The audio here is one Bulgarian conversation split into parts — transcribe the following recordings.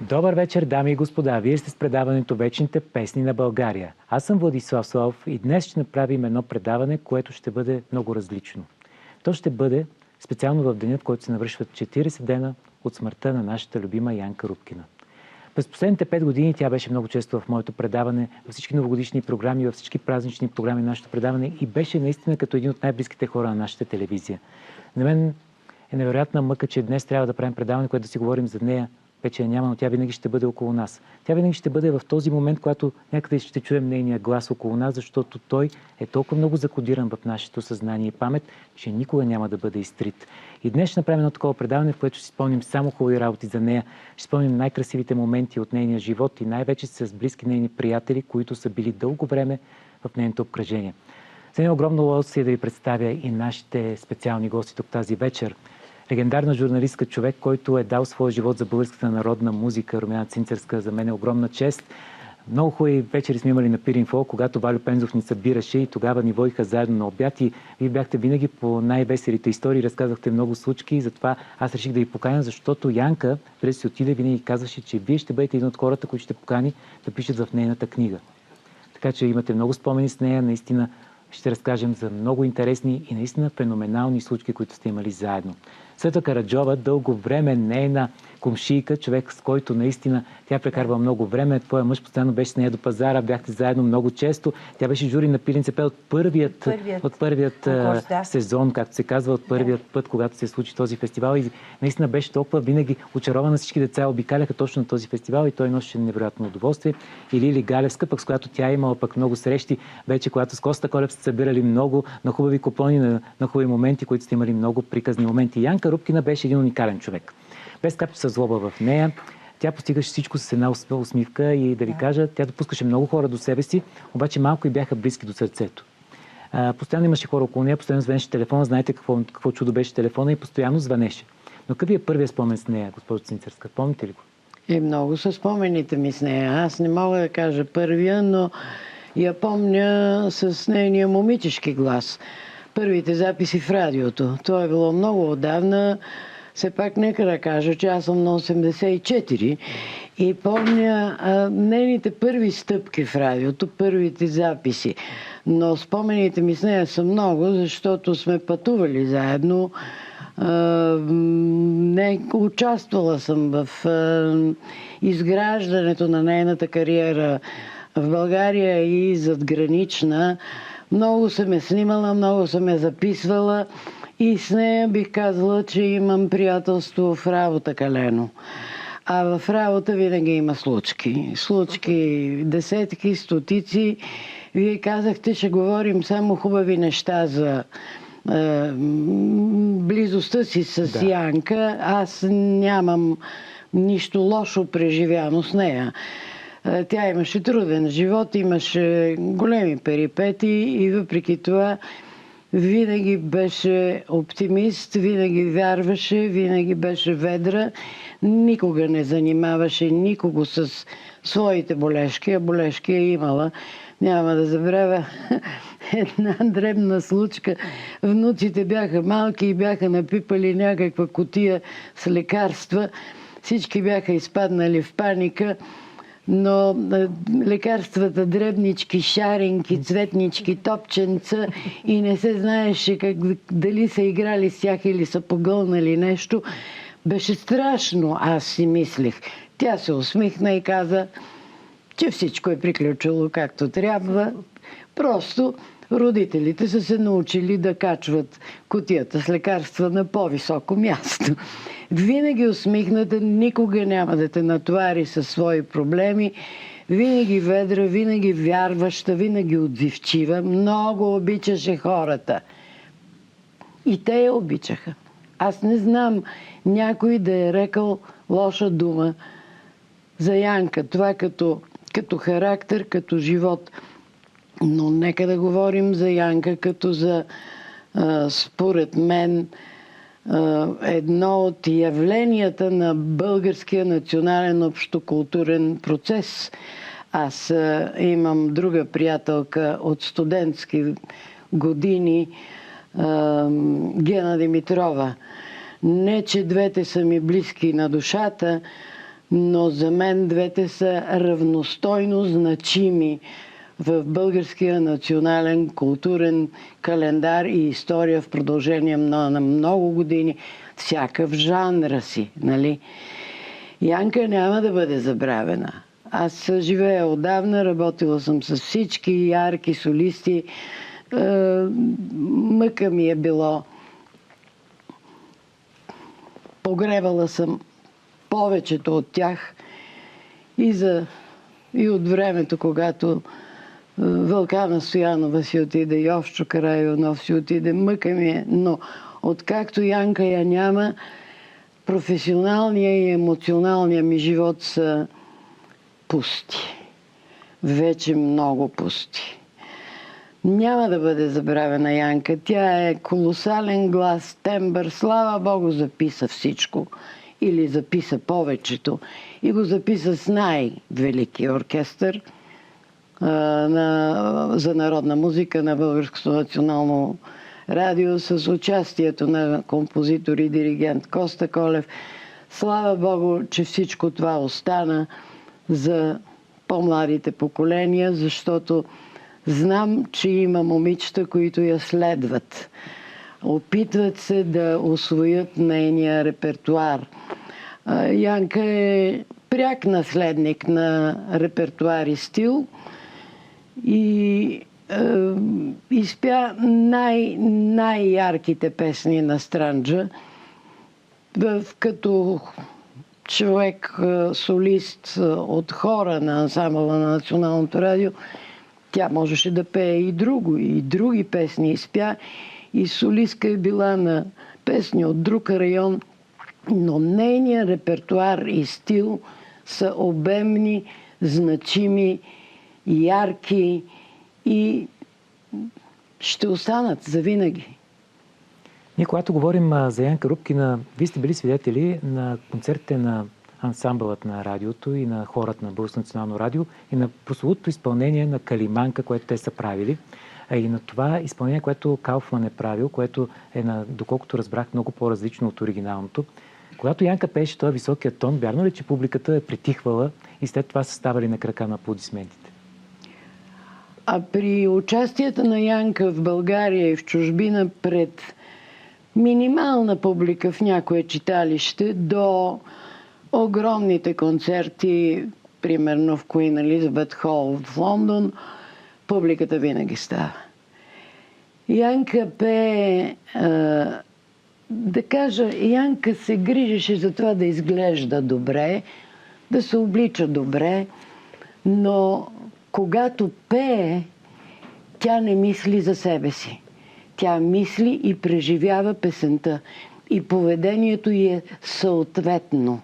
Добър вечер, дами и господа! Вие сте с предаването "Вечните песни на България". Аз съм Владислав Славов и днес ще направим едно предаване, което ще бъде много различно. То ще бъде специално в деня, в който се навършват 40 дена от смъртта на нашата любима Янка Рупкина. През последните 5 години тя беше много често в моето предаване, във всички новогодишни програми, във всички празнични програми на нашето предаване и беше наистина като един от най-близките хора на нашата телевизия. За мен е невероятна мъка, че днес трябва да правим предаване, което да си говорим за нея. Вече я няма, но тя винаги ще бъде около нас. Тя винаги ще бъде в този момент, когато някъде ще чуем нейния глас около нас, защото той е толкова много закодиран в нашето съзнание и памет, че никога няма да бъде изтрит. И днес ще направим едно такова предаване, в което ще спомним само хубави работи за нея, ще спомним най-красивите моменти от нейния живот и най-вече с близки нейни приятели, които са били дълго време в нейното обкръжение. За мен огромно удоволствие да ви представя и нашите специални гости тук тази вечер. Легендарна журналистка, човек, който е дал своя живот за българската народна музика, Румяна Цинцерска, за мен е огромна чест. Много хубави вечери сме имали на Пиринфо, когато Валю Пензов ни събираше и тогава ни водиха заедно на обяд и вие бяхте винаги по най-веселите истории, разказахте много случки и затова аз реших да ви поканя, защото Янка, преди да си отиде, винаги казваше, че вие ще бъдете един от хората, които ще покани да пишат в нейната книга. Така че имате много спомени с нея, наистина ще разкажем за много интересни и наистина феноменални случки, които сте имали заедно. Светла Караджова, дълго време нейна комшийка, човек, с който наистина тя прекарва много време. Твоя мъж постоянно беше с нея до пазара, бяхте заедно много често. Тя беше жури на Пилин цепел от първият сезон, както се казва, от първият път, когато се случи този фестивал. И наистина беше толкова винаги очарована, всички деца обикаляха точно на този фестивал и той носеше невероятно удоволствие. И Лили Галевска, пък с която тя имала пък много срещи, вече когато с Коста Колев сте събирали много на хубави купони, на хубави моменти, които сте имали много приказни моменти. Янка Рупкина беше един уникален човек. Без капче със злоба в нея. Тя постигаше всичко с една усмивка и да ви кажа, тя допускаше много хора до себе си, обаче малко и бяха близки до сърцето. Постоянно имаше хора около нея, постоянно звънеше телефона, знаете какво чудо беше телефона и постоянно звънеше. Но какъв е първият спомен с нея, госпожо Цинцерска? Помните ли го? Много са спомените ми с нея. Аз не мога да кажа първия, но я помня с нейния момичешки глас. Първите записи в радиото. Това е било много отдавна. Все пак нека да кажа, че аз съм на 84 и помня нейните първи стъпки в радиото, първите записи. Но спомените ми с нея са много, защото сме пътували заедно. Участвала съм в изграждането на нейната кариера в България и задгранична. Много съм я снимала, много съм я записвала и с нея бих казала, че имам приятелство в работа калено. А в работа винаги има случки. Случки десетки, стотици. Вие казахте, ще говорим само хубави неща за близостта си с Янка. Аз нямам нищо лошо преживяно с нея. Тя имаше труден живот, имаше големи перипети и въпреки това винаги беше оптимист, винаги вярваше, винаги беше ведра, никога не занимаваше никого с своите болешки, а болешки е имала. Няма да забравя една дребна случка. Внуците бяха малки и бяха напипали някаква кутия с лекарства. Всички бяха изпаднали в паника. Но лекарствата дребнички, шаренки, цветнички, топченца и не се знаеше дали са играли с тях или са погълнали нещо. Беше страшно, аз си мислех. Тя се усмихна и каза, че всичко е приключило както трябва. Просто родителите са се научили да качват кутията с лекарства на по-високо място. Винаги усмихната, никога няма да те натовари със свои проблеми. Винаги ведра, винаги вярваща, винаги отзивчива. Много обичаше хората. И те я обичаха. Аз не знам някой да е рекал лоша дума за Янка. Това като характер, като живот. Но нека да говорим за Янка като за, според мен, едно от явленията на българския национален общокултурен процес. Аз имам друга приятелка от студентски години, Гена Димитрова. Не, че двете са ми близки на душата, но за мен двете са равностойно значими в българския национален културен календар и история в продължение на много години, всяка в жанра си, нали? Янка няма да бъде забравена. Аз живея отдавна, работила съм с всички ярки солисти. Мъка ми е било. Погребала съм повечето от тях и от времето, когато Вълкана Стоянова си отиде, Йовчо Карайонов си отиде. Мъка ми е, но откакто Янка я няма, професионалния и емоционалния ми живот са пусти. Вече много пусти. Няма да бъде забравена Янка. Тя е колосален глас, тембър. Слава Богу, записа всичко. Или записа повечето. И го записа с най-велики оркестър за народна музика на Българското национално радио с участието на композитор и диригент Коста Колев. Слава Богу, че всичко това остана за по-младите поколения, защото знам, че има момичета, които я следват. Опитват се да усвоят нейния репертуар. Янка е пряк наследник на репертуар и стил и изпя най-ярките песни на Странджа. Като човек, солист от хора на ансамбъла на Националното радио, тя можеше да пее и други песни изпя. И солистка е била на песни от друг район, но нейният репертуар и стил са обемни, значими, ярки и ще останат завинаги. Ние, когато говорим за Янка Рупкина, вие сте били свидетели на концертите на ансамбълът на радиото и на хората на Българското национално радио и на прословутото изпълнение на Калиманка, което те са правили. И на това изпълнение, което Кауфман е правил, което е, доколкото разбрах, много по-различно от оригиналното. Когато Янка пееше този високия тон, вярно ли, че публиката е притихвала и след това са ставали на крака на аплодисментите? А при участията на Янка в България и в чужбина пред минимална публика в някое читалище до огромните концерти, примерно в Queen Elizabeth Hall в Лондон, публиката винаги става. Янка пее, да кажа, Янка се грижеше за това да изглежда добре, да се облича добре, но когато пее, тя не мисли за себе си. Тя мисли и преживява песента. И поведението й е съответно.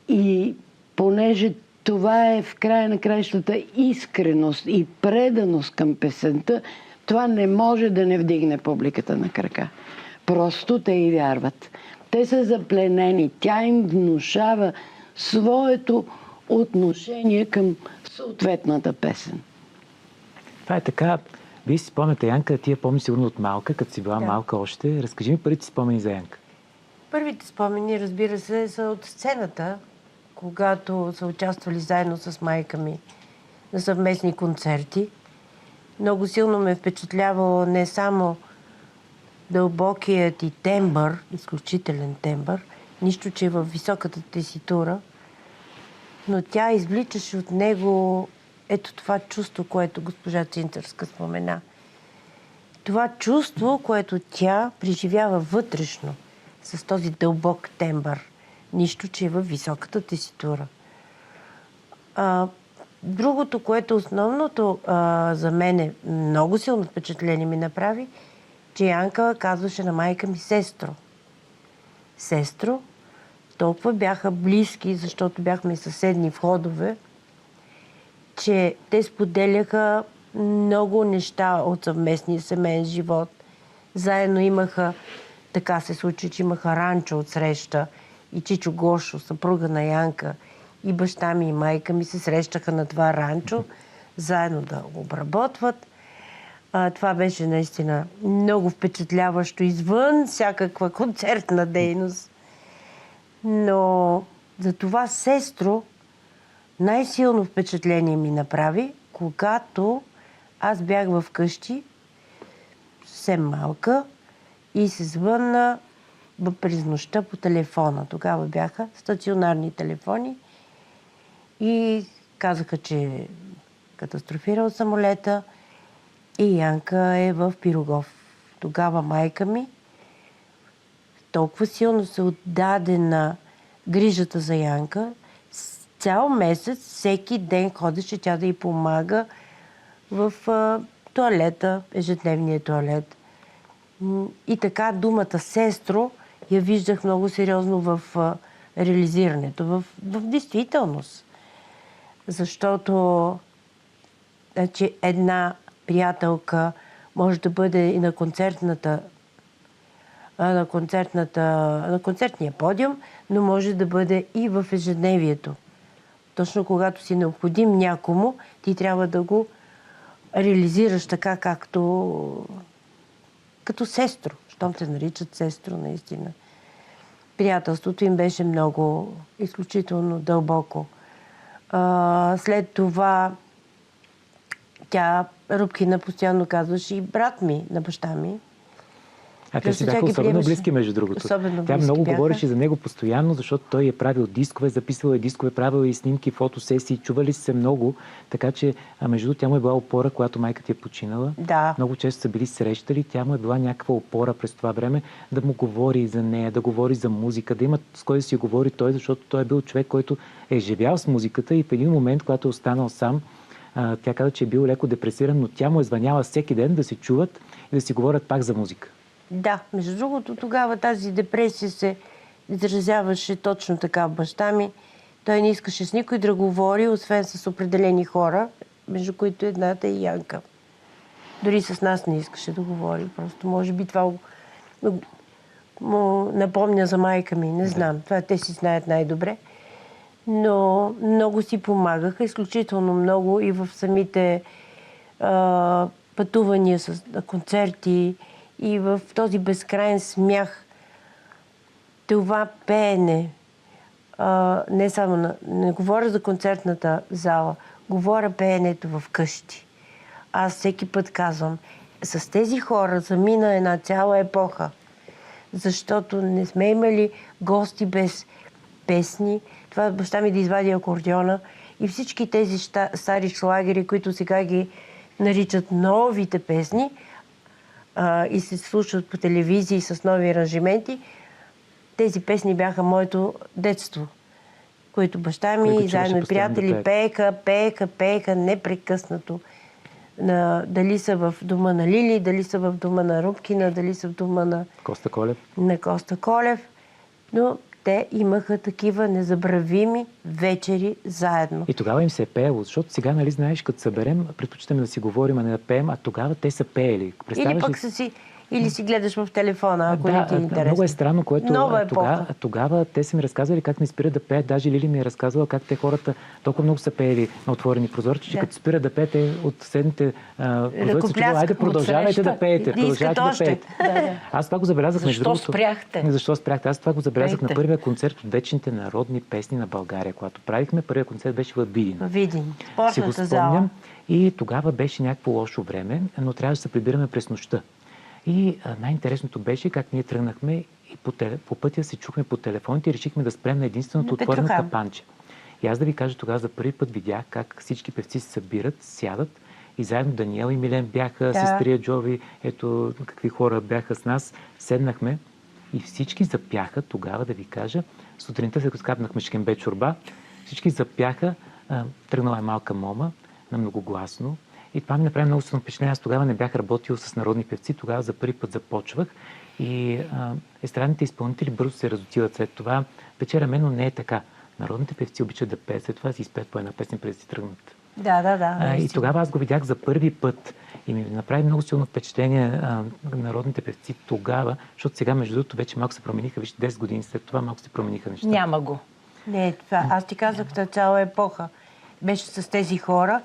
И понеже това е в края на краищата искреност и преданост към песента, това не може да не вдигне публиката на крака. Просто те й вярват. Те са запленени. Тя им внушава своето отношение към съответната песен. Това е така. Вие си спомняте Янка, ти я помни сигурно от малка, като си била малка още. Разкажи ми първите спомени за Янка. Първите спомени, разбира се, са от сцената, когато са участвали заедно с майка ми на съвместни концерти. Много силно ме е впечатлявало не само дълбокият и тембър, изключителен тембър, нищо, че е във високата теситура, но тя извличаше от него ето това чувство, което госпожа Цинцърска спомена. Това чувство, което тя преживява вътрешно, с този дълбок тембър. Нищо, че е във високата теситура. Другото, което основното за мен много силно впечатление ми направи, че Янка казваше на майка ми сестро. Сестро, толкова бяха близки, защото бяхме съседни входове, че те споделяха много неща от съвместния семейен живот. Заедно имаха, така се случи, че имаха ранчо от среща и Чичо Гошо, съпруга на Янка, и баща ми и майка ми се срещаха на това ранчо, заедно да го обработват. Това беше наистина много впечатляващо, извън всякаква концертна дейност. Но Затова сестро най-силно впечатление ми направи, когато аз бях в къщи, съвсем малка, и се звънна през нощта по телефона. Тогава бяха стационарни телефони и казаха, че катастрофирал самолета и Янка е в Пирогов. Тогава майка ми толкова силно се отдаде на грижата за Янка. Цял месец, всеки ден ходеше тя да й помага в тоалета, ежедневния тоалет. И така думата сестро я виждах много сериозно в реализирането, в действителност. Защото значи, една приятелка може да бъде и на концертния подиум, но може да бъде и в ежедневието. Точно когато си необходим някому, ти трябва да го реализираш така, като сестро. Щом те наричат сестро, наистина. Приятелството им беше много, изключително дълбоко. След това Рубкина постоянно казваше и брат ми на баща ми. А те си бяха особено близки, между другото. Тя много говореше за него постоянно, защото той е правил дискове, записвал е дискове, правил и снимки, фотосесии, чували се много. Така че, между другото, тя му е била опора, когато майка ти е починала. Да. Много често са били срещали. Тя му е била някаква опора през това време да му говори за нея, да говори за музика, да има с кой да си говори той, защото той е бил човек, който е живял с музиката и в един момент, когато е останал сам, тя каза, че е бил леко депресиран, но тя му е звъняла всеки ден да се чуват и да си говорят пак за музика. Да, между другото, тогава тази депресия се изразяваше точно така в баща ми. Той не искаше с никой да говори, освен с определени хора, между които едната е Янка. Дори с нас не искаше да говори. Просто може би това му напомня за майка ми. Не знам. Това те си знаят най-добре. Но много си помагаха, изключително много и в самите пътувания на концерти, и в този безкрайен смях, това пеене, не само не говоря за концертната зала, говоря пеенето в къщи. Аз всеки път казвам, с тези хора замина една цяла епоха, защото не сме имали гости без песни. Това баща ми да извади акордеона и всички тези стари шлагери, които сега ги наричат новите песни, и се слушат по телевизии с нови аранжименти. Тези песни бяха моето детство, които баща ми и заедно и приятели пееха непрекъснато. Дали са в дома на Лили, дали са в дома на Рубкина, дали са в дома на Коста Колев. Но те имаха такива незабравими вечери заедно. И тогава им се е пеело, защото сега, нали знаеш, като съберем, предпочитаме да си говорим, а не да пеем, а тогава те са пеели. Или пък или си гледаш в телефона, ако не ти е интересно. Много е странно, което тогава те са ми разказвали как не спират да пеят. Даже Лили ми е разказвала как те хората толкова много са пеели на отворени прозорци, че като спират да пеете от седните прозорци, че айде продължавайте да пеете. Аз това го забелязах между другото. Защо спряхте? Аз това го забелязах на първия концерт от вечните народни песни на България, когато правихме. Първият концерт беше в Видин. Си го спомням. И тогава беше някакво лошо време, но трябваше да се прибираме през нощта. И най-интересното беше как ние тръгнахме и по пътя се чухме по телефоните и решихме да спрем на единственото отворено капанче. И аз да ви кажа, тогава за първи път видях как всички певци се събират, сядат и заедно Даниел и Милен бяха, сестрия Джови, ето какви хора бяха с нас. Седнахме и всички запяха тогава, да ви кажа, сутринта се скапнахме шкембе чорба, всички запяха, тръгнала е малка мома на многогласно. И това ми направи много силно впечатление. Аз тогава не бях работил с народни певци, тогава за първи път започвах и естрадните изпълнители бързо се разотиват след това. Вечера мен, но не е така. Народните певци обичат да пеят, след това си изпеят по една песен преди да си тръгнат. Да. И тогава аз го видях за първи път и ми направи много силно впечатление народните певци тогава, защото сега, между другото, вече малко се промениха. Вижте, 10 години след това малко се промениха нещата. Няма го. Не, това. Аз ти казах, цяла епоха беше с тези хора.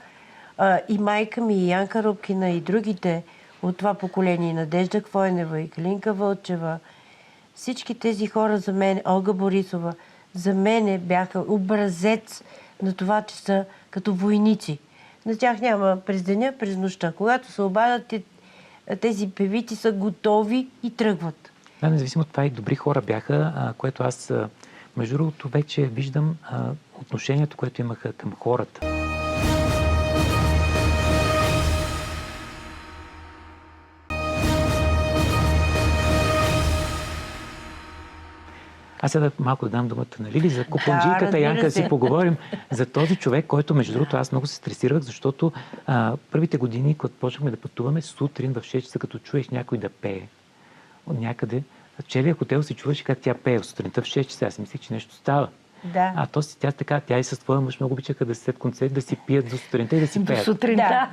И майка ми, и Янка Рубкина, и другите от това поколение, Надежда Квойнева, и Калинка Вълчева, всички тези хора за мен, Олга Борисова, за мене бяха образец на това, че са като войници. На тях няма през деня, през нощта. Когато се обадят, тези певици са готови и тръгват. Да, независимо от това и добри хора бяха, което аз, между другото, вече виждам отношението, което имаха към хората. Аз сега малко да дам думата на Лили за купонджийката Янка, да си поговорим за този човек, който, между другото, аз много се стресирах, защото първите години, когато почнахме да пътуваме, сутрин в 6 часа, като чуеш някой да пее от някъде, целият хотел се чуваше как тя пее сутринта в 6 часа. Аз мислех, че нещо става. Да. А то си тя и с твоя мъж много обичаха да след концерт да си пият до сутринта и да си пеят. До сутринта.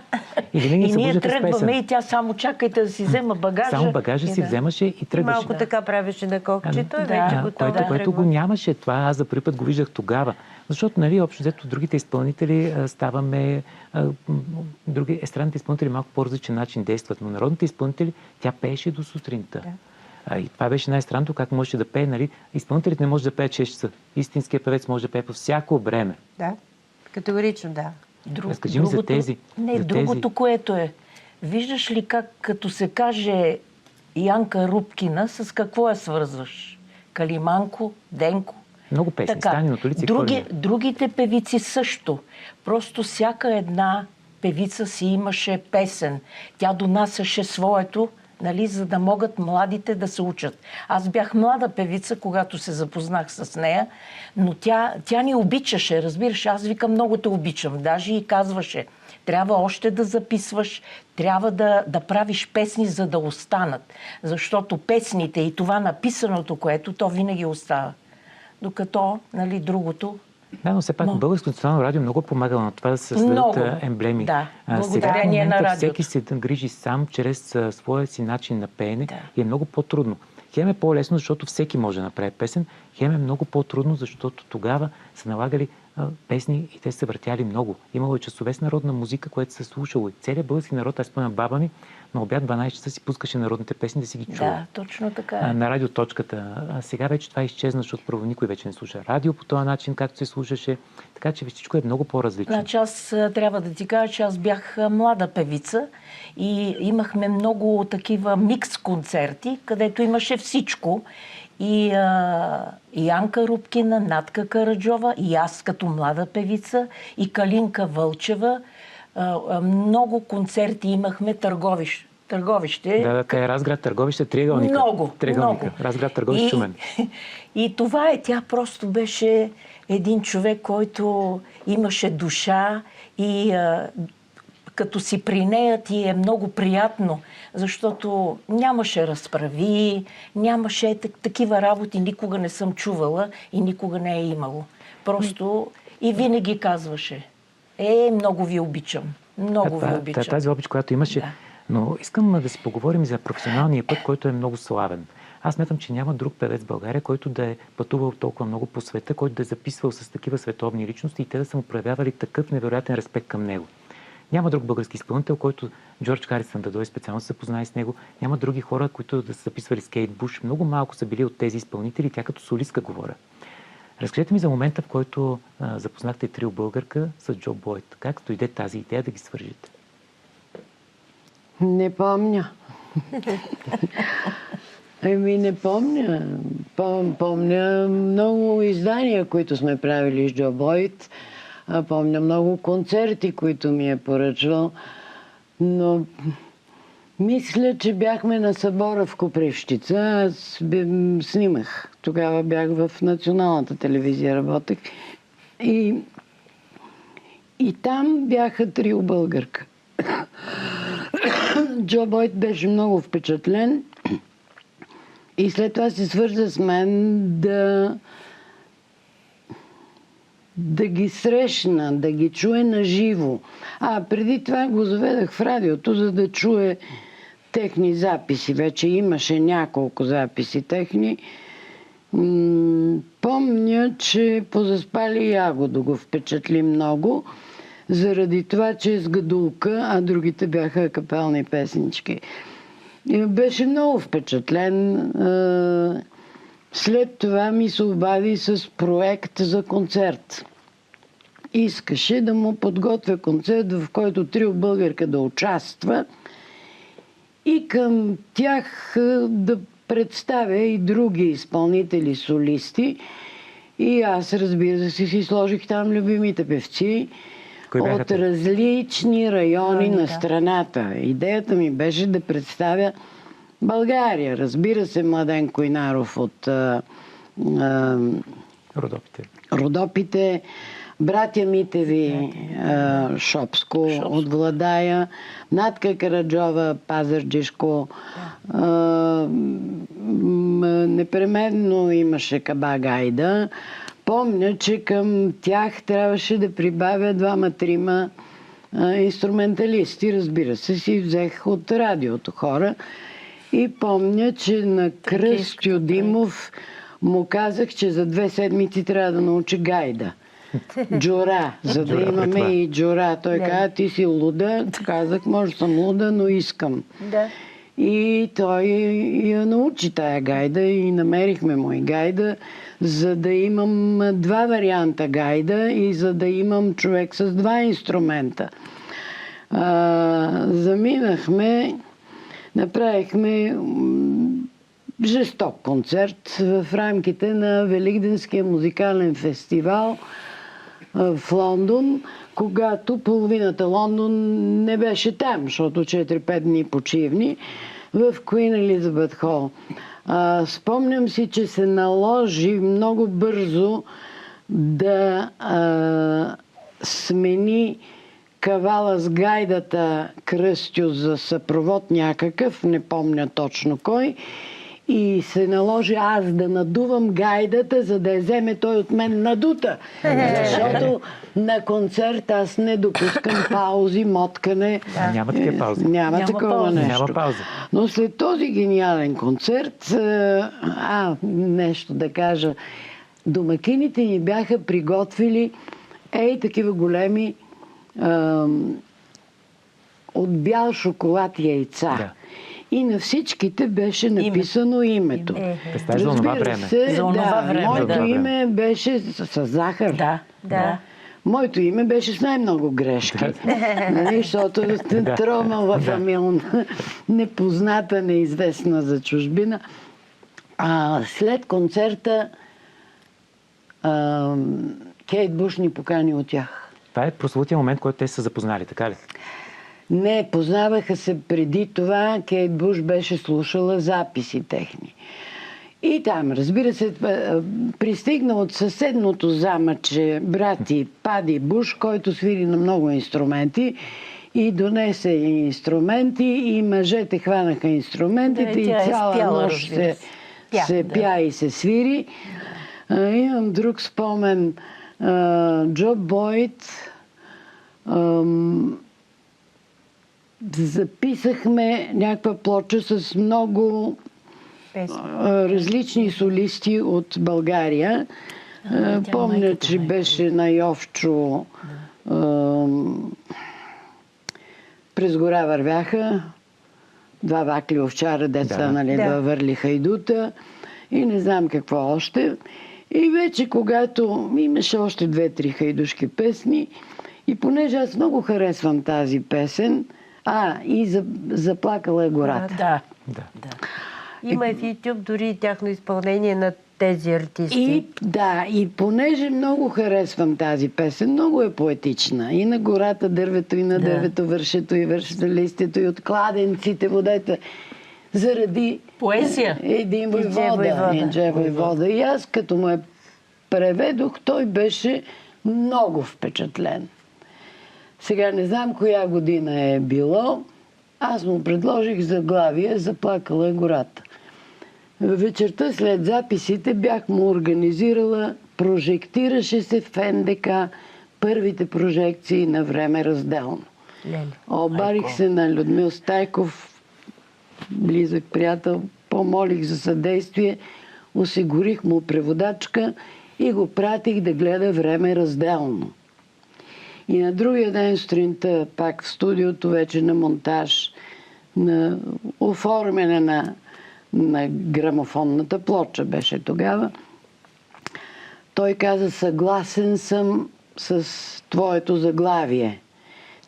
И ние тръгваме и тя само чакайте да си взема багажа. Само багажа си вземаше и тръгваше. Малко така правеше на кокчето и вече готова. Което го нямаше. Това аз за първи път го виждах тогава. Защото, нали, общо взето другите изпълнители ставаме... Естрадните изпълнители малко по-различен начин действат, но народните изпълнители тя пееше до сутринта. И това беше най-странното, как можеше да пее, нали? Изпълнителите не може да пее 6 часа. Истинският певец може да пее по всяко време. Да, категорично, да. Разкажи ми за тези. Другото, което е. Виждаш ли как, като се каже Янка Рупкина, с какво я свързваш? Калиманко, Денко? Много песни. Станиното лице. Другите певици също. Просто всяка една певица си имаше песен. Тя донасяше своето, нали, за да могат младите да се учат. Аз бях млада певица, когато се запознах с нея, но тя ни обичаше, разбираш. Аз викам, много те обичам. Даже и казваше, трябва още да записваш, трябва да правиш песни, за да останат. Защото песните и това написаното, което, то винаги остава. Докато, нали, другото... Да, но все пак Българското национално радио много помагало на това да се създадат емблеми. Да, благодарение на радиото. Всеки се грижи сам чрез своя си начин на пеене и е много по-трудно. Хем е по-лесно, защото всеки може да направи песен, хем е много по-трудно, защото тогава са налагали песни и те се въртяли много. Имало и часове с народна музика, което се слушало. И целият български народ, аз спомням баба ми, на обяд 12 часа си пускаше народните песни да си ги чува. Да, точно така. На радиоточката. А сега вече това изчезна, защото първо никой вече не слуша радио по този начин, както се слушаше. Така че всичко е много по-различно. Значи аз трябва да ти кажа, че аз бях млада певица и имахме много такива микс концерти, където имаше всичко. И Янка Рупкина, Натка Караджова, и аз като млада певица, и Калинка Вълчева. Много концерти имахме Търговище. Да, е Разград, Търговище, Триъгълника. Много. Разград, Търговище, Шумен. И това е, тя просто беше един човек, който имаше душа и като си при нея ти е много приятно, защото нямаше разправи, нямаше такива работи, никога не съм чувала и никога не е имало. Просто и винаги казваше, много ви обичам, много ви обичам. Тази обич, която имаше, но искам да си поговорим за професионалния път, който е много славен. Аз смятам, че няма друг певец в България, който да е пътувал толкова много по света, който да е записвал с такива световни личности и те да са му проявявали такъв невероятен респект към него. Няма друг български изпълнител, който Джордж Харисън да дойде специално да се запознае с него. Няма други хора, които да са записвали с Кейт Буш. Много малко са били от тези изпълнители, тя като солистка говоря. Разкажете ми за момента, в който запознахте трио българка с Джо Бойт. Как дойде тази идея да ги свържете? Не помня. Не помня. Помня много издания, които сме правили с Джо Бойт. Помня много концерти, които ми е поръчвал. Но мисля, че бяхме на събора в Копривщица. Аз снимах. Тогава бях в Националната телевизия, работех. И там бяха трио българка. Джо Бойт беше много впечатлен и след това се свърза с мен да ги срещна, да ги чуе наживо. Преди това го заведах в радиото, за да чуе техни записи. Вече имаше няколко записи техни. Помня, че Позаспали ягодо го впечатли много, заради това, че е с гадулка, а другите бяха капелни песнички. И беше много впечатлен. След това ми се обади с проект за концерт. Искаше да му подготвя концерт, в който трио българка да участва и към тях да представя и други изпълнители, солисти. И аз, разбира се, си сложих там любимите певци от различни райони на страната. Идеята ми беше да представя България. Разбира се, Младен Койнаров от Родопите, братя Митеви, Шопско от Владая, Натка Караджова, Пазарджишко. Непременно имаше Каба Гайда. Помня, че към тях трябваше да прибавя 2-3 инструменталисти. Разбира се, си взех от радиото хора. И помня, че на Кръстю Димов му казах, че за 2 седмици трябва да научи гайда. Джура, за да имаме и джура. Той каза, ти си луда. Казах, може съм луда, но искам. Да. И той я научи тая гайда и намерихме му и гайда, за да имам 2 варианта гайда и за да имам човек с 2 инструмента. Заминахме, направихме жесток концерт в рамките на Великденския музикален фестивал в Лондон, когато половината Лондон не беше там, защото 4-5 дни почивни в Queen Elizabeth Hall. Спомням си, че се наложи много бързо да смени кавала с гайдата Кръстю за съпровод някакъв, не помня точно кой, и се наложи аз да надувам гайдата, за да я вземе той от мен надута. Защото на концерт аз не допускам паузи, моткане. Няма такива паузи. Няма такова нещо. Няма пауза. Но след този гениален концерт, нещо да кажа, домакините ни бяха приготвили такива големи от бял шоколад яйца. Да. И на всичките беше написано името. Разбира се, моето име беше с захар. Да. Моето име беше с най-много грешки. Защото Тромава фамилна, непозната, неизвестна за чужбина. След концерта Кейт Буш ни покани от тях. Това е прословутия момент, който те са запознали, така ли? Не, познаваха се преди това. Кейт Буш беше слушала записи техни. И там, разбира се, пристигна от съседното замъче брати Пади Буш, който свири на много инструменти и донесе инструменти и мъжете хванаха инструментите и цяла нощ се пя и се свири. Имам друг спомен. Джо Бойд. Записахме някаква плоча с много различни солисти от България. Помня, че беше на Йовчо През гора вървяха 2 вакли овчара, деца, да върли хайдута и не знам какво още. И вече когато имаше още 2-3 хайдушки песни и понеже аз много харесвам тази песен, и Заплакала е гората. Да. Има и в YouTube дори тяхно изпълнение на тези артисти. И понеже много харесвам тази песен, много е поетична. И на гората дървето, и на дървето вършето, и вършето листето, и от кладенците водета. Заради поезия. Един войвода. И аз като му преведох, той беше много впечатлен. Сега не знам коя година е било. Аз му предложих заглавие "Заплакала е гората". Вечерта след записите бях му организирала, прожектираше се в НДК първите прожекции на Време разделно. Обарих се на Людмил Стайков, близък приятел, помолих за съдействие, осигурих му преводачка и го пратих да гледа Време разделно. И на другия ден сутринта, пак в студиото, вече на монтаж, на оформяне на грамофонната плоча беше тогава. Той каза: съгласен съм с твоето заглавие,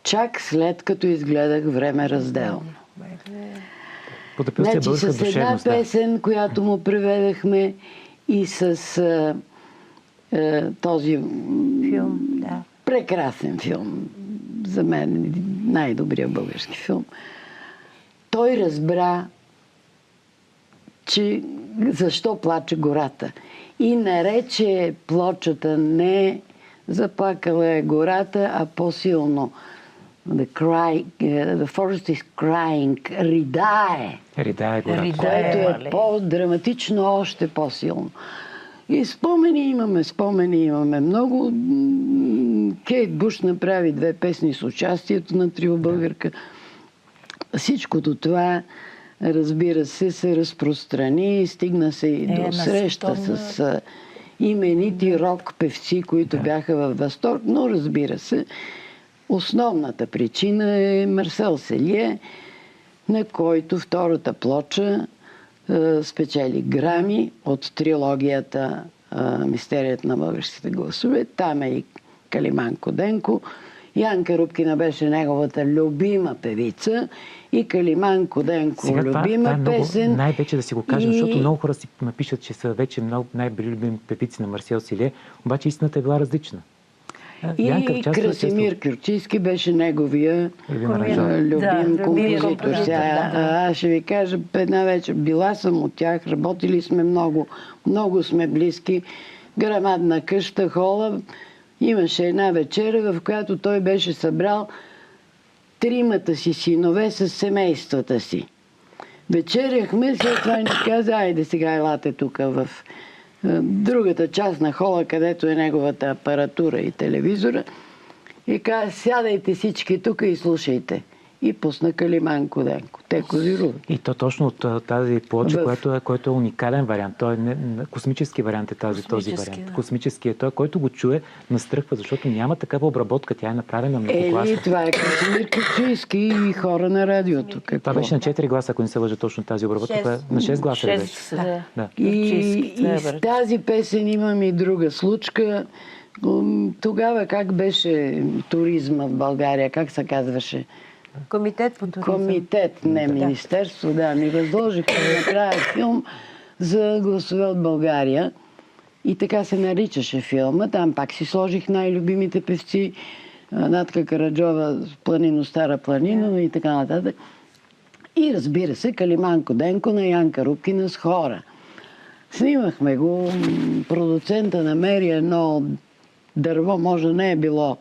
чак след като изгледах Време разделно. Потопил се Значи българска с една душевност. Да. песен, която му преведахме, и с този Филм, да. прекрасен филм, за мен най-добрият български филм, той разбра, че защо плаче гората. И нарече плочата не заплакала е гората, а по-силно. The forest is crying. Ридае. Ридае гората. Което е по-драматично, още по-силно. И спомени имаме много. Кейт Буш направи 2 песни с участието на трио българка. Всичкото това, разбира се разпространи, стигна се и до среща с именити рок певци, които бяха във възторг, но разбира се, основната причина е Марсел Селие, на който втората плоча спечели Грами от трилогията Мистерията на българските гласове. Там е и Калиман Коденко. Янка Рупкина беше неговата любима певица и Калиман Коденко Сега любима това е песен. Много, най-вече да си го кажем, защото много хора си напишат, че са вече много най-били любими певици на Марсел Селие, обаче истината е била различна. И Красимир Кюрчийски беше неговия любим композитор. Аз ще ви кажа, една вечер била съм от тях, работили сме много сме близки. Грамадна къща, хола. Имаше една вечера, в която той беше събрал 3 си синове с семействата си. Вечеряхме, след това ни каза: айде сега елате тук в другата част на хола, където е неговата апаратура и телевизора. И каза: сядайте всички тук и слушайте. И пусна Калиман Коденко. Те козируват. И то точно от тази плоча, който е уникален вариант. Той е космически вариант е този вариант. Да. Космически е той, който го чуе, настръхва, защото няма такава обработка. Тя е направена много класно. Това е Красимир Кюрчийски и хора на радиото. Това беше на 4 гласа, ако не се лъжа точно тази обработка. На 6 гласа беше. Да. И с тази песен имам и друга случка. Тогава как беше туризма в България? Как се казваше? Комитет по туризъм. Комитет, не министерство, да. Ми възложиха да направя филм за гласове от България. И така се наричаше филма. Там пак си сложих най-любимите певци. Натка Караджова, Планино, Стара Планино и така нататък. И разбира се, Калиман Коденко на Янка Рупкина с хора. Снимахме го. Продуцента намери едно дърво, може не е било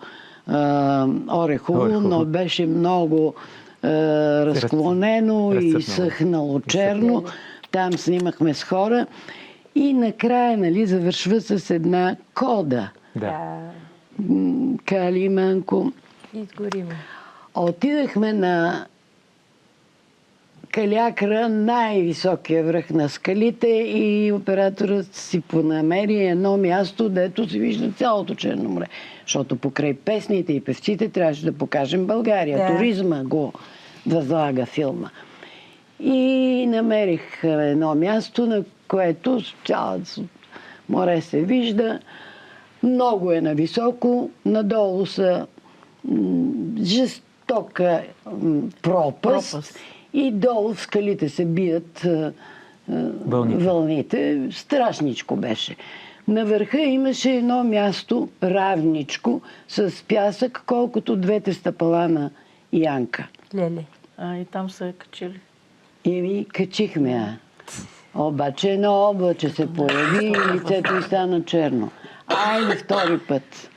орехово, но беше много разклонено и съхнало черно. Там снимахме с хора. И накрая, завършва с една кода. Да. Калиманко. Изгориме. Отидахме на Калиакра, най-високия връх на скалите, и операторът си понамери едно място, дето се вижда цялото Черно море. Защото покрай песните и певците трябваше да покажем България. Да. Туризма го възлага филма. И намерих едно място, на което цялото море се вижда. Много е нависоко. Надолу са жестока пропаст. И долу в скалите се бият вълните. Страшничко беше. На върха имаше едно място, равничко, с пясък, колкото 2 стъпала на Янка. Леле. И там са качили. И ми качихме. Обаче едно облаче се появи и лицето й стана черно. Айде втори път.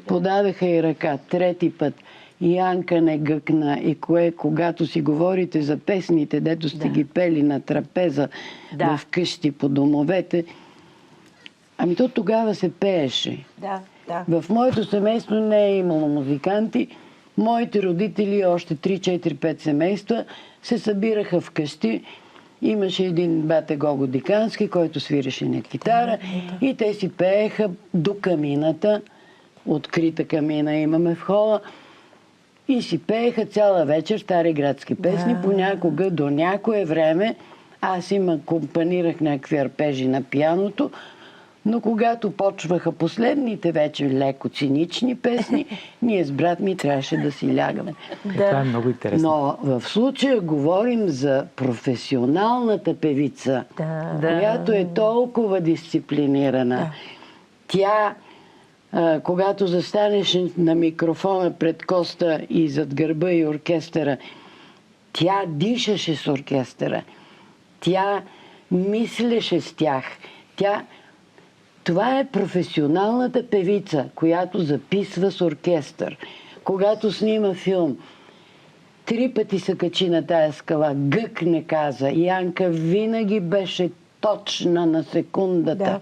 Подадаха и ръка. Трети път. Янка не гъкна. И когато си говорите за песните, дето сте ги пели на трапеза в къщи по домовете, ами то тогава се пееше. В моето семейство не е имало музиканти. Моите родители, още 3-4-5 семейства, се събираха в къщи. Имаше един бате Гого Дикански, който свиреше на китара, и те си пееха до камината. Открита камина имаме в хола. И си пееха цяла вечер стари градски песни. Понякога до някое време Аз им акомпанирах някакви арпежи на пианото, но когато почваха последните вече леко цинични песни, ние с брат ми трябваше да си лягаме. Това е много интересно. Но в случая говорим за професионалната певица, която е толкова дисциплинирана. Тя, когато застанеш на микрофона пред Коста и зад гърба и оркестъра, тя дишаше с оркестъра. Тя мислеше с тях. Това е професионалната певица, която записва с оркестър. Когато снима филм, 3 пъти се качи на тая скала, гък не каза. Янка винаги беше точна на секундата.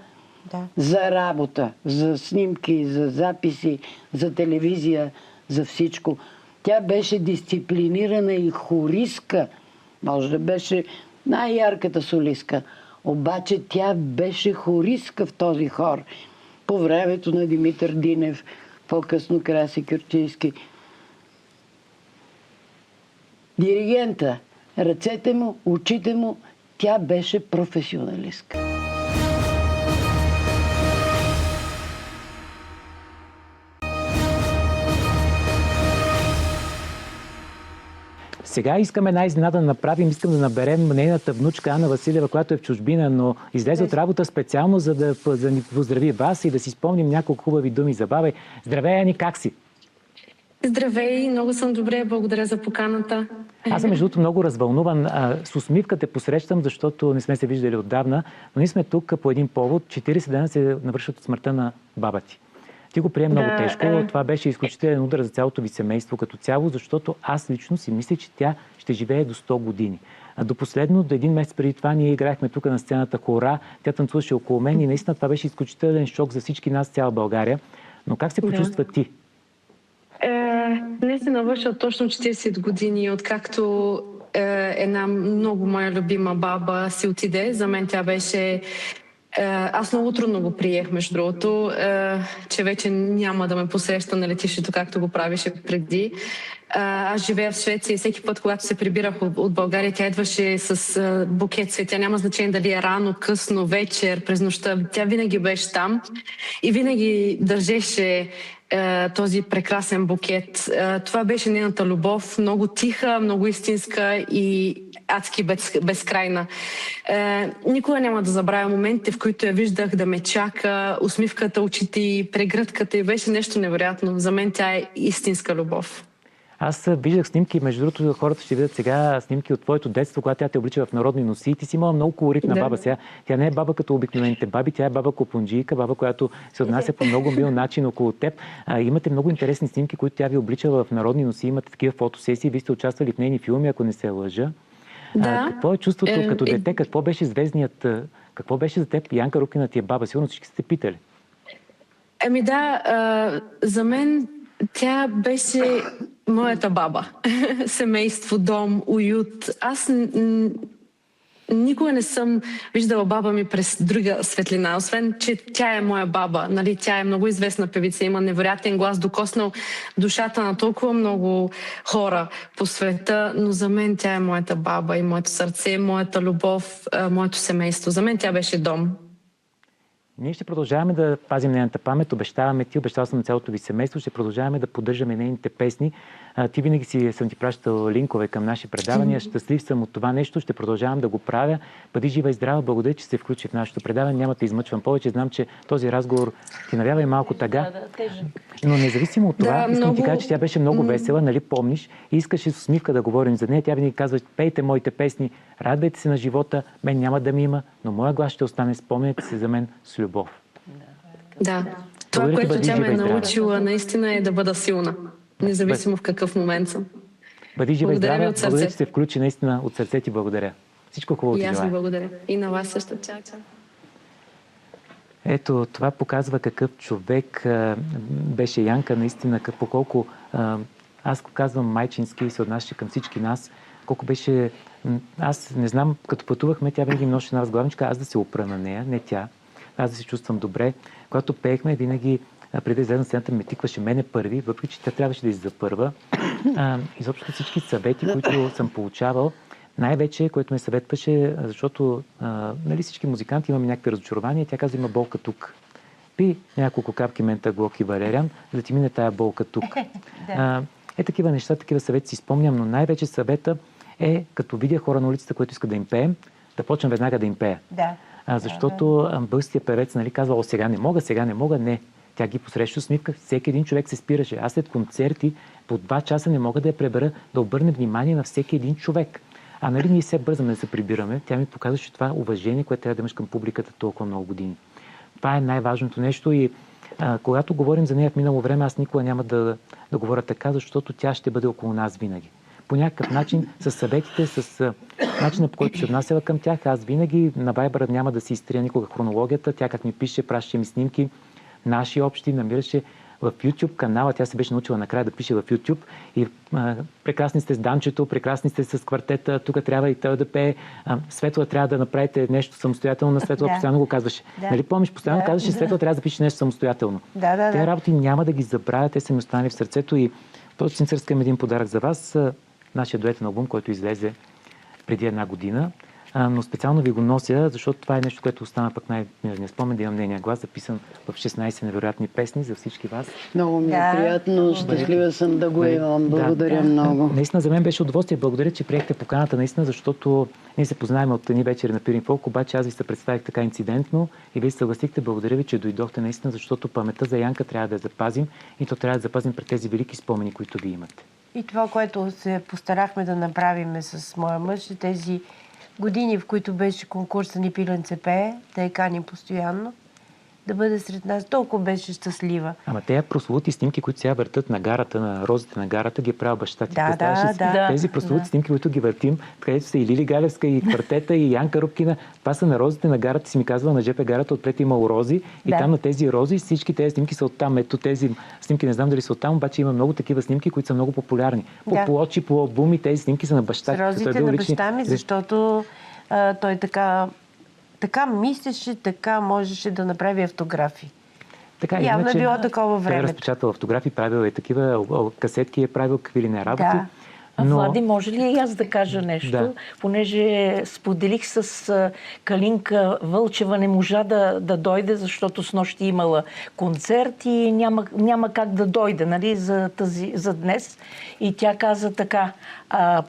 За работа, за снимки, за записи, за телевизия, за всичко. Тя беше дисциплинирана и хористка. Може да беше най-ярката солистка. Обаче тя беше хористка в този хор. По времето на Димитър Динев, по-късно Краси Кюрчийски. Диригента, ръцете му, очите му, тя беше професионалистка. Сега искаме една изненада да направим. Искам да наберем нейната внучка Ана Василева, която е в чужбина, но излезе от работа специално, за да ни поздрави вас и да си спомним няколко хубави думи за баба. Здравей, Ани, как си? Здравей, много съм добре, благодаря за поканата. Аз съм, между другото, много развълнуван. С усмивка те посрещам, защото не сме се виждали отдавна, но ние сме тук по един повод. 40 дена се навършват от смъртта на баба ти. Ти го прие много тежко. Това беше изключителен удар за цялото ви семейство като цяло, защото аз лично си мисля, че тя ще живее до 100 години. До последно, до един месец преди това, ние играехме тук на сцената хора. Тя танцуваше около мен и наистина това беше изключителен шок за всички нас, цяла България. Но как се почувства ти? Днес се навършва точно 40 години, откакто една много моя любима баба си отиде. За мен тя беше... Аз много трудно го приех, между другото, че вече няма да ме посреща на летището, както го правеше преди. Аз живея в Швеция и всеки път, когато се прибирах от България, тя идваше с букет цветя. Няма значение дали е рано, късно, вечер, през нощта. Тя винаги беше там и винаги държеше този прекрасен букет. Това беше нейната любов, много тиха, много истинска и адски безкрайна. Никога няма да забравя моментите, в които я виждах да ме чака, усмивката, очите и прегръдката и беше нещо невероятно. За мен тя е истинска любов. Аз виждах снимки, между другото хората ще видят сега снимки от твоето детство, когато тя те облича в народни носи. Ти си имала много колоритна баба сега. Тя не е баба като обикновените баби, тя е баба копунджийка, баба, която се отнася по много мил начин около теб. Имате много интересни снимки, които тя ви обличала в народни носи, имате такива фотосесии, вие сте участвали в нейни филми, ако не се лъжа. Какво е чувството като дете? Какво беше звездният... Какво беше за теб Янка Рупкина ти е баба? Сигурно всички сте питали. За мен тя беше моята баба. Семейство, дом, уют. Аз никога не съм виждала баба ми през друга светлина, освен, че тя е моя баба. Нали? Тя е много известна певица, има невероятен глас, докоснал душата на толкова много хора по света, но за мен тя е моята баба и моето сърце, моята любов, моето семейство. За мен тя беше дом. Ние ще продължаваме да пазим нейната памет, обещаваме ти, обещал съм на цялото ви семейство, ще продължаваме да поддържаме нейните песни. Ти винаги съм ти пращал линкове към наши предавания. Щастлив съм от това нещо, ще продължавам да го правя. Бъди жива и здрава, благодаря, че се включи в нашето предаване. Няма да измъчвам повече. Знам, че този разговор ти навява и малко тъга. Но независимо от това, искам ти кажа, че тя беше много весела, нали помниш? И искаше с усмивка да говорим за нея. Тя винаги казва: пейте моите песни, радвайте се на живота, мен няма да ми има, но моя глас ще остане, спомняте се за мен с любов. Да. Това, което тя ме е научила, наистина е да бъда силна. Независимо в какъв момент съм. Бъди жива и здрава. Благодаря, че се включи наистина от сърце ти. Благодаря. Всичко хубаво ти желая. И аз ви благодаря. И на вас също. Чао, чао. Ето, това показва какъв човек беше Янка, наистина, по колко, аз го казвам майчински и се отнасяше към всички нас, колко беше, аз не знам, като пътувахме, тя винаги носи една възглавничка, аз да се опра на нея, не тя, аз да се чувствам добре. Когато пеехме, винаги преди да излезе на сцената, ме тикваше мене първи, въпреки че тя трябваше да излиза първа. Изобщо всички съвети, които съм получавал, най-вече, което ме съветваше, защото нали, всички музиканти имаме някакви разочарования, тя казва, има болка тук. Пи няколко капки ментаглок и валериан, за да ти мине тая болка тук. Такива неща, такива съвети си спомням, но най-вече съвета е, като видя хора на улицата, които искат да им пеем, да почнем веднага да им пея. Защото българския певец, нали, казва, сега не мога, не. Тя ги посреща усмивка, всеки един човек се спираше. Аз след концерти по 2 часа не мога да я пребера, да обърне внимание на всеки един човек. Нали ние все бързаме да се прибираме. Тя ми показва, че това уважение, което трябва да имаш към публиката толкова много години. Това е най-важното нещо и когато говорим за нея в минало време, аз никога няма да говоря така, защото тя ще бъде около нас винаги. По някакъв начин, с съветите, с начина, по който се отнасяла към тях, аз винаги на Viber няма да си изтрия никога хронологията. Тя как ми пише, пращаше ми снимки, наши общи, намираше в YouTube канала. Тя се беше научила накрая да пише в YouTube и прекрасни сте с Данчето, прекрасни сте с квартета, тук трябва и той да пее. Светла, трябва да направите нещо самостоятелно на Светла, постоянно го казваше. Нали помниш, постоянно казваше, Светла, трябва да запише нещо самостоятелно. Те работи няма да ги забравя, те са ми останали в сърцето и точно искам един подарък за вас. Нашия дуетен албум, който излезе преди 1 година. Но специално ви го нося, защото това е нещо, което остана пък най-мирния спомен, да имам нейния глас, записан в 16 невероятни песни за всички вас. Много ми е приятно, щастлива съм да го имам. Благодаря много. Наистина за мен беше удоволствие. Благодаря, че приехте поканата, наистина, защото ние се познаем от едни вечери на Пирин Фолк, обаче аз ви се представих така инцидентно и вие се съгласихте. Благодаря ви, че дойдохте наистина, защото паметта за Янка трябва да я запазим и то трябва да запазим пред тези велики спомени, които ви имате. И това, което се постарахме да направим с моя мъж, тези години, в които беше конкурса ни Пиленце пее, да я каним постоянно, да бъде сред нас. Толкова беше щастлива. Ама тези прословути снимки, които сега въртат на гарата, на розите на гарата, ги е правил баща ти. Тези прословути снимки, които ги въртим, където са и Лили Галевска, и квартета, и Янка Рупкина, това са на розите на гарата. Си ми казвала, на ЖП гарата отпред имало рози и там на тези рози всички тези снимки са оттам. Ето тези снимки, не знам дали са оттам, обаче има много такива снимки, които са много популярни. По плочи, по албуми, тези снимки са на баща ти. С розите на баща ми, защото той така мислеше, така можеше да направи автографи. Така, явно е било такова време. Той е разпечатал автографи, правил е такива касетки, е правил какви ли не работи. Влади, може ли и аз да кажа нещо? Понеже споделих с Калинка Вълчева, не можа да дойде, защото с нощи имала концерт и няма как да дойде, нали, за днес. И тя каза така,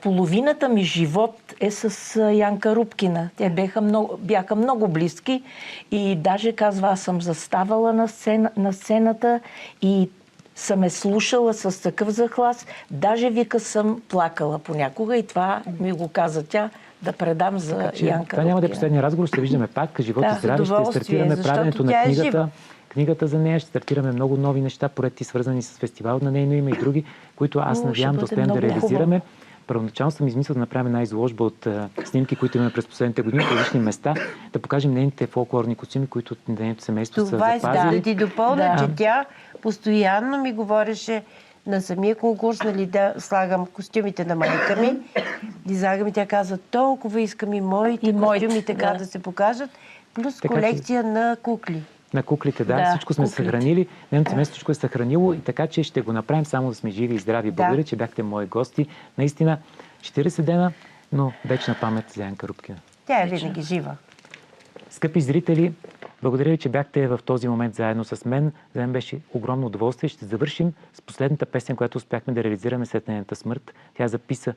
половината ми живот е с Янка Рупкина. Те бяха много близки и даже казва, аз съм заставала на сцената и съм е слушала с такъв захлас, даже вика съм плакала понякога и това ми го каза тя, да предам за Янка Рупкина. Това няма да е последния разговор, ще виждаме пак. Живот и здраве, ще стартираме правенето на книгата за нея, ще стартираме много нови неща, проекти свързани с фестивал на нейно име и други, които аз надявам да успеем да реализираме. Първоначално съм измислил да направим една изложба от снимки, които имаме през последните години в различни места, да покажем нейните фолклорни костюми, които нейното семейство са запазили. Това да ти допълня, че тя постоянно ми говореше на самия конкурс, нали, да слагам костюмите на майка ми. Дизайнът ми, тя каза, толкова искам и моите костюми така да се покажат, плюс колекция на кукли. На куклите, всичко сме съхранили. Нейното семейство всичко е съхранило и така, че ще го направим само да сме живи и здрави. Благодаря, че бяхте мои гости. Наистина, 40 дена, но вечна памет за Янка Рупкина. Тя е винаги жива. Скъпи зрители, благодаря ви, че бяхте в този момент заедно с мен. За мен беше огромно удоволствие. Ще завършим с последната песен, която успяхме да реализираме след нейната смърт. Тя записа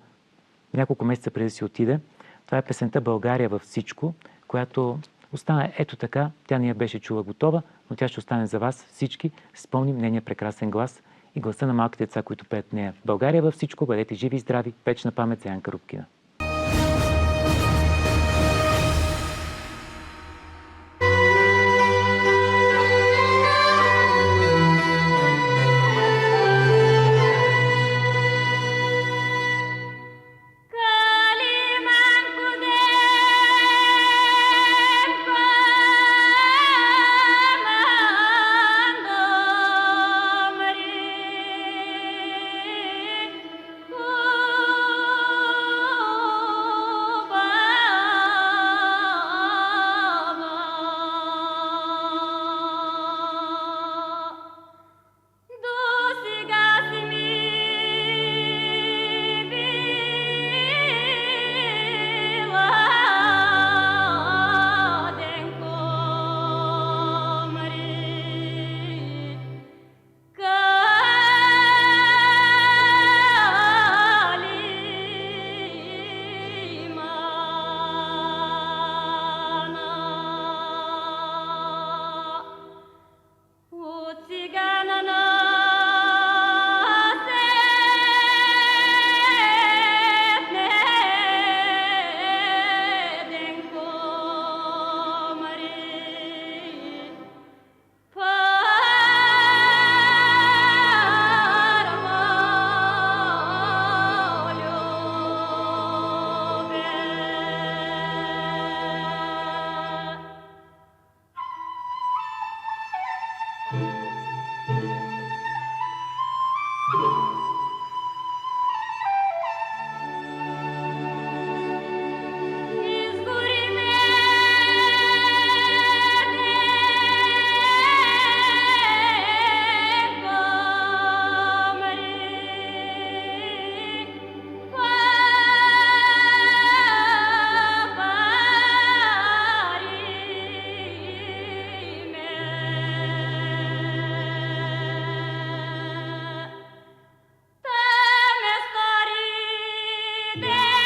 няколко месеца преди да си отиде. Това е песента "България във всичко", която остана ето така. Тя не я беше чула готова, но тя ще остане за вас всички. Спомним нейния прекрасен глас и гласа на малките деца, които пеят нея. България във всичко, бъдете живи и здрави. Вечна памет за Янка Рупкина. there.